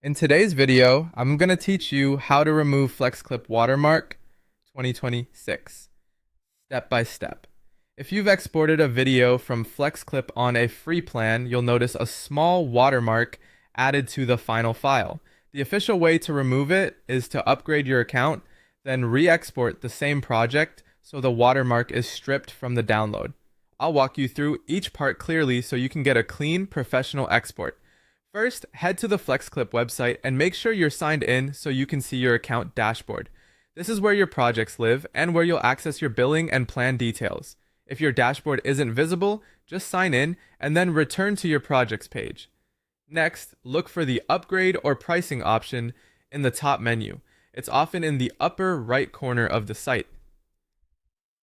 In today's video, I'm going to teach you how to remove FlexClip Watermark 2026, step by step. If you've exported a video from FlexClip on a free plan, you'll notice a small watermark added to the final file. The official way to remove it is to upgrade your account, then re-export the same project so the watermark is stripped from the download. I'll walk you through each part clearly so you can get a clean, professional export. First, head to the FlexClip website and make sure you're signed in so you can see your account dashboard. This is where your projects live and where you'll access your billing and plan details. If your dashboard isn't visible, just sign in and then return to your projects page. Next, look for the upgrade or pricing option in the top menu. It's often in the upper right corner of the site.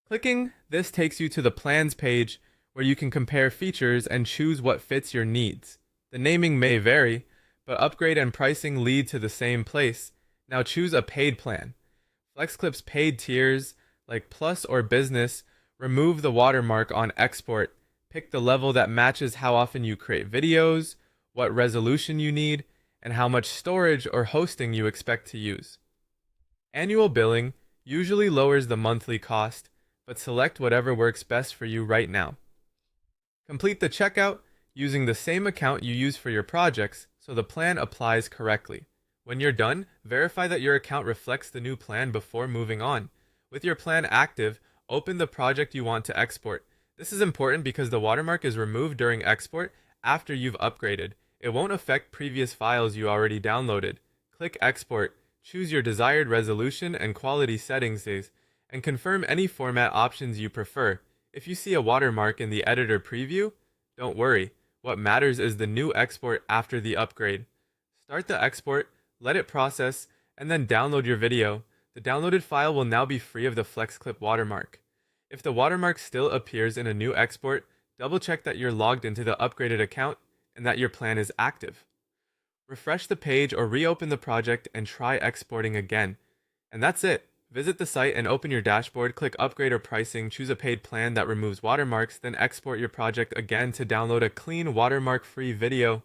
Clicking this takes you to the plans page where you can compare features and choose what fits your needs. The naming may vary, but upgrade and pricing lead to the same place. Now choose a paid plan. FlexClip's paid tiers, like Plus or Business, remove the watermark on export. Pick the level that matches how often you create videos, what resolution you need, and how much storage or hosting you expect to use. Annual billing usually lowers the monthly cost, but select whatever works best for you right now. Complete the checkout using the same account you use for your projects so the plan applies correctly. When you're done, verify that your account reflects the new plan before moving on. With your plan active, open the project you want to export. This is important because the watermark is removed during export after you've upgraded. It won't affect previous files you already downloaded. Click Export, choose your desired resolution and quality settings, and confirm any format options you prefer. If you see a watermark in the editor preview, don't worry. What matters is the new export after the upgrade. Start the export, let it process, and then download your video. The downloaded file will now be free of the FlexClip watermark. If the watermark still appears in a new export, double check that you're logged into the upgraded account and that your plan is active. Refresh the page or reopen the project and try exporting again. And that's it. Visit the site and open your dashboard, click Upgrade or Pricing, choose a paid plan that removes watermarks, then export your project again to download a clean watermark-free video.